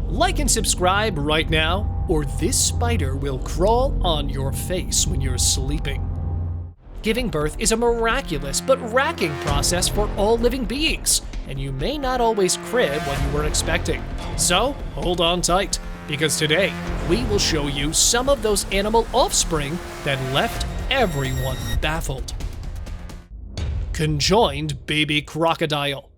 Like and subscribe right now, or this spider will crawl on your face when you're sleeping. Giving birth is a miraculous but racking process for all living beings, and you may not always crib what you were expecting. So, hold on tight, because today we will show you some of those animal offspring that left everyone baffled. Conjoined baby crocodile.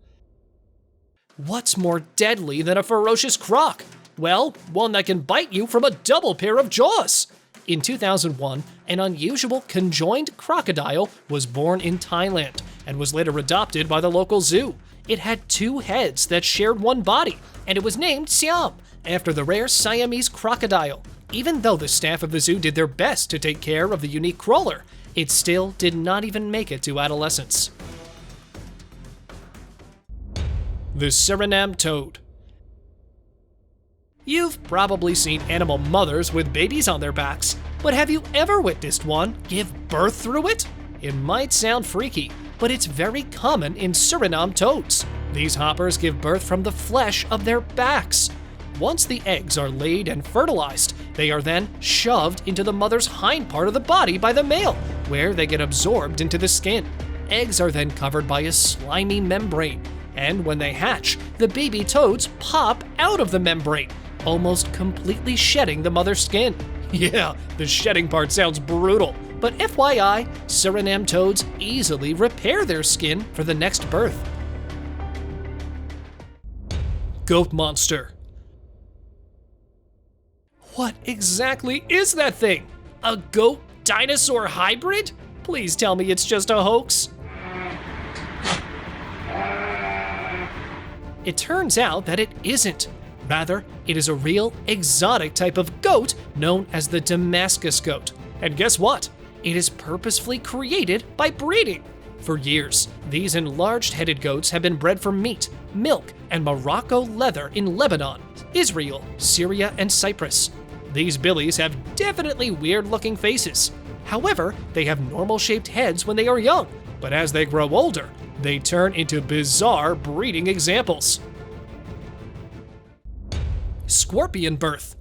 What's more deadly than a ferocious croc? Well, one that can bite you from a double pair of jaws. In 2001, an unusual conjoined crocodile was born in Thailand and was later adopted by the local zoo. It had two heads that shared one body, and it was named Siam, after the rare Siamese crocodile. Even though the staff of the zoo did their best to take care of the unique crawler, it still did not even make it to adolescence. The Surinam toad. You've probably seen animal mothers with babies on their backs, but have you ever witnessed one give birth through it? It might sound freaky, but it's very common in Surinam toads. These hoppers give birth from the flesh of their backs. Once the eggs are laid and fertilized, they are then shoved into the mother's hind part of the body by the male, where they get absorbed into the skin. Eggs are then covered by a slimy membrane, and when they hatch, the baby toads pop out of the membrane, almost completely shedding the mother's skin. Yeah, the shedding part sounds brutal, but FYI, Surinam toads easily repair their skin for the next birth. Goat monster. What exactly is that thing? A goat dinosaur hybrid? Please tell me it's just a hoax. It turns out that it isn't. Rather, it is a real exotic type of goat known as the Damascus goat. And guess what? It is purposefully created by breeding. For years, these enlarged-headed goats have been bred for meat, milk, and Morocco leather in Lebanon, Israel, Syria, and Cyprus. These billies have definitely weird-looking faces. However, they have normal-shaped heads when they are young, but as they grow older, they turn into bizarre breeding examples. Scorpion birth.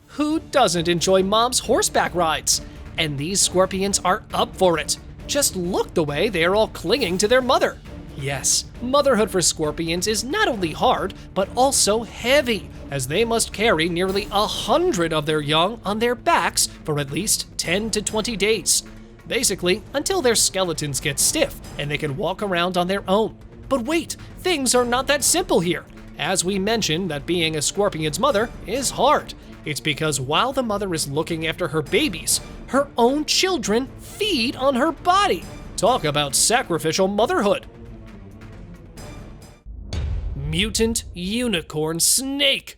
Who doesn't enjoy mom's horseback rides? And these scorpions are up for it. Just look the way they are all clinging to their mother. Yes, motherhood for scorpions is not only hard, but also heavy, as they must carry nearly 100 of their young on their backs for at least 10 to 20 days. Basically, until their skeletons get stiff and they can walk around on their own. But wait, things are not that simple here. As we mentioned that being a scorpion's mother is hard. It's because while the mother is looking after her babies, her own children feed on her body. Talk about sacrificial motherhood. Mutant unicorn snake.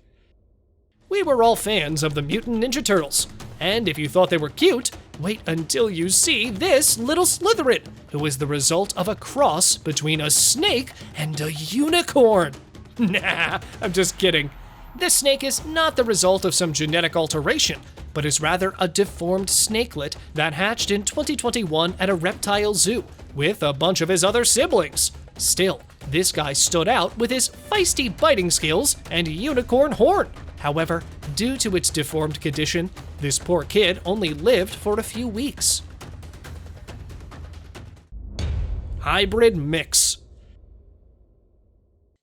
We were all fans of the Mutant Ninja Turtles, and if you thought they were cute, wait until you see this little Slytherin, who is the result of a cross between a snake and a unicorn. Nah, I'm just kidding. This snake is not the result of some genetic alteration, but is rather a deformed snakelet that hatched in 2021 at a reptile zoo with a bunch of his other siblings. Still, this guy stood out with his feisty biting skills and unicorn horn. However, due to its deformed condition, this poor kid only lived for a few weeks. Hybrid mix.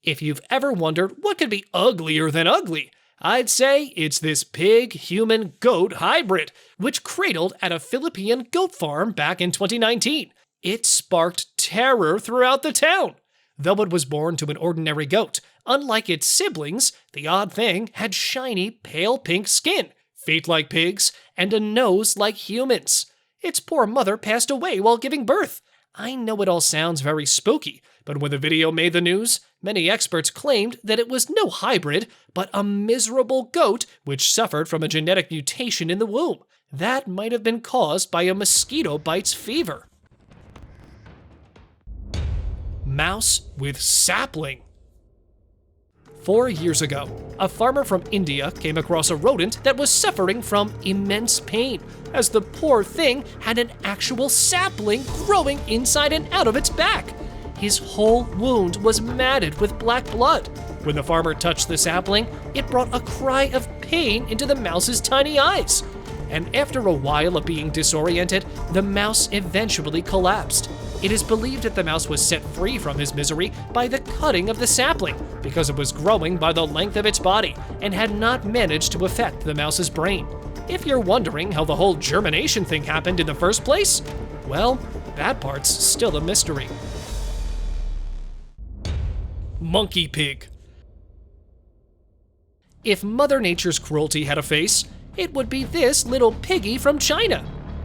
If you've ever wondered what could be uglier than ugly, I'd say it's this pig-human-goat hybrid, which cradled at a Philippine goat farm back in 2019. It sparked terror throughout the town. Though it was born to an ordinary goat, unlike its siblings, the odd thing had shiny, pale pink skin, feet like pigs, and a nose like humans. Its poor mother passed away while giving birth. I know it all sounds very spooky, but when the video made the news, many experts claimed that it was no hybrid, but a miserable goat which suffered from a genetic mutation in the womb. That might have been caused by a mosquito bite's fever. Mouse with sapling. 4 years ago, a farmer from India came across a rodent that was suffering from immense pain, as the poor thing had an actual sapling growing inside and out of its back. His whole wound was matted with black blood. When the farmer touched the sapling, it brought a cry of pain into the mouse's tiny eyes. And after a while of being disoriented, the mouse eventually collapsed. It is believed that the mouse was set free from his misery by the cutting of the sapling, because it was growing by the length of its body and had not managed to affect the mouse's brain. If you're wondering how the whole germination thing happened in the first place, well, that part's still a mystery. Monkey pig. If Mother Nature's cruelty had a face, it would be this little piggy from China.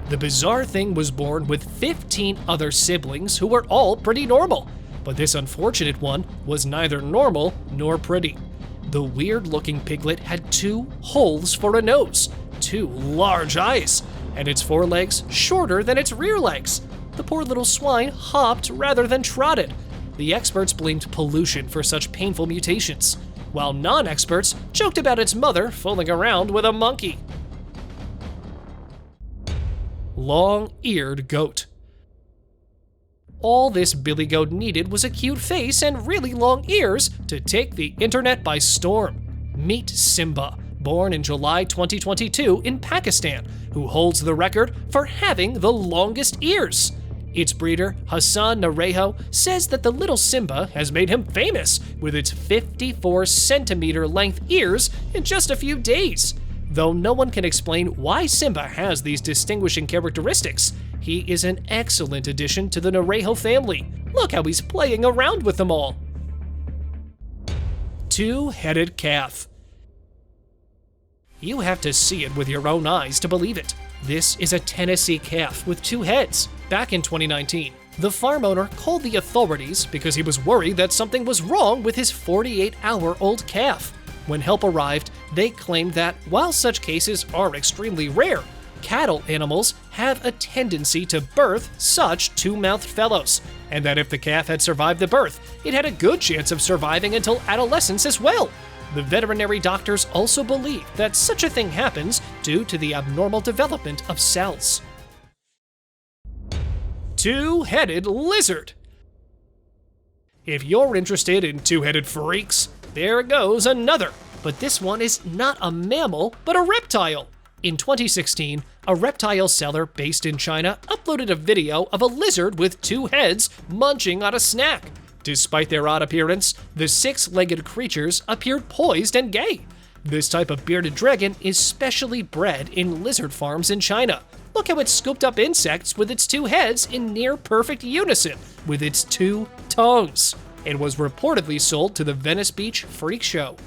The bizarre thing was born with 15 other siblings who were all pretty normal, but this unfortunate one was neither normal nor pretty. The weird-looking piglet had 2 holes for a nose, 2 large eyes, and its forelegs shorter than its rear legs. The poor little swine hopped rather than trotted. The experts blamed pollution for such painful mutations, while non-experts joked about its mother fooling around with a monkey. Long-eared goat. All this billy goat needed was a cute face and really long ears to take the internet by storm. Meet Simba, born in July 2022 in Pakistan, who holds the record for having the longest ears. Its breeder, Hassan Narejo, says that the little Simba has made him famous with its 54-centimeter length ears in just a few days. Though no one can explain why Simba has these distinguishing characteristics, he is an excellent addition to the Narejo family. Look how he's playing around with them all. Two-headed calf. You have to see it with your own eyes to believe it. This is a Tennessee calf with 2 heads. Back in 2019, the farm owner called the authorities because he was worried that something was wrong with his 48-hour-old calf. When help arrived, they claimed that while such cases are extremely rare, cattle animals have a tendency to birth such 2-mouthed fellows, and that if the calf had survived the birth, it had a good chance of surviving until adolescence as well. The veterinary doctors also believe that such a thing happens due to the abnormal development of cells. Two-headed lizard. If you're interested in two-headed freaks, there goes another, but this one is not a mammal, but a reptile. In 2016, a reptile seller based in China uploaded a video of a lizard with 2 heads munching on a snack. Despite their odd appearance, the 6-legged creatures appeared poised and gay. This type of bearded dragon is specially bred in lizard farms in China. Look how it scooped up insects with its 2 heads in near-perfect unison with its 2 tongues. It was reportedly sold to the Venice Beach Freak Show.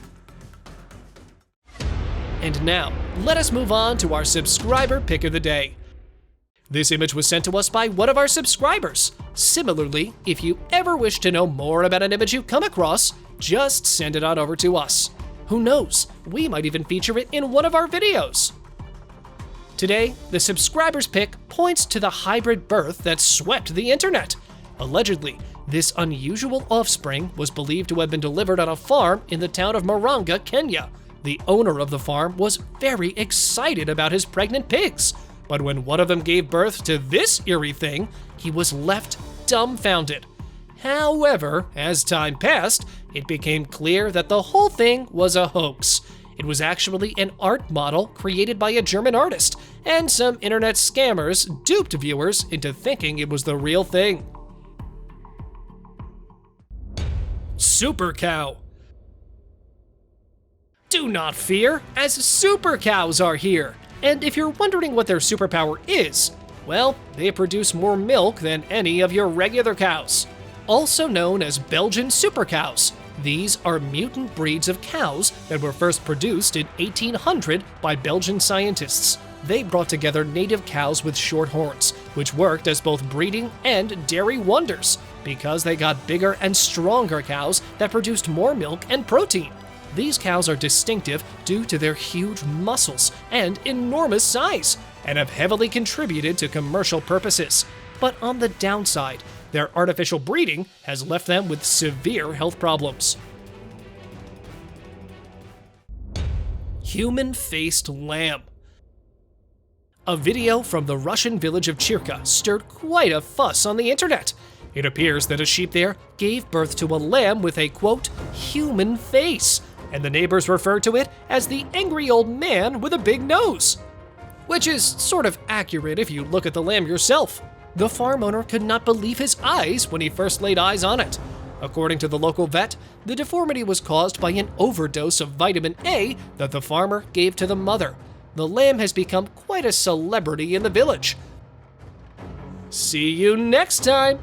And now, let us move on to our subscriber pick of the day. This image was sent to us by one of our subscribers. Similarly, if you ever wish to know more about an image you come across, just send it on over to us. Who knows, we might even feature it in one of our videos. Today, the subscriber's pick points to the hybrid birth that swept the internet. Allegedly, this unusual offspring was believed to have been delivered on a farm in the town of Murang'a, Kenya. The owner of the farm was very excited about his pregnant pigs, but when one of them gave birth to this eerie thing, he was left dumbfounded. However, as time passed, it became clear that the whole thing was a hoax. It was actually an art model created by a German artist, and some internet scammers duped viewers into thinking it was the real thing. SUPERCOW. Do not fear, as SUPERCOWs are here. And if you're wondering what their superpower is, well, they produce more milk than any of your regular cows. Also known as Belgian SUPERCOWs, these are mutant breeds of cows that were first produced in 1800 by Belgian scientists. They brought together native cows with short horns, which worked as both breeding and dairy wonders, because they got bigger and stronger cows that produced more milk and protein. These cows are distinctive due to their huge muscles and enormous size, and have heavily contributed to commercial purposes. But on the downside, their artificial breeding has left them with severe health problems. Human-faced lamb. A video from the Russian village of Chirka stirred quite a fuss on the internet. It appears that a sheep there gave birth to a lamb with a, quote, human face, and the neighbors refer to it as the angry old man with a big nose. Which is sort of accurate if you look at the lamb yourself. The farm owner could not believe his eyes when he first laid eyes on it. According to the local vet, the deformity was caused by an overdose of vitamin A that the farmer gave to the mother. The lamb has become quite a celebrity in the village. See you next time!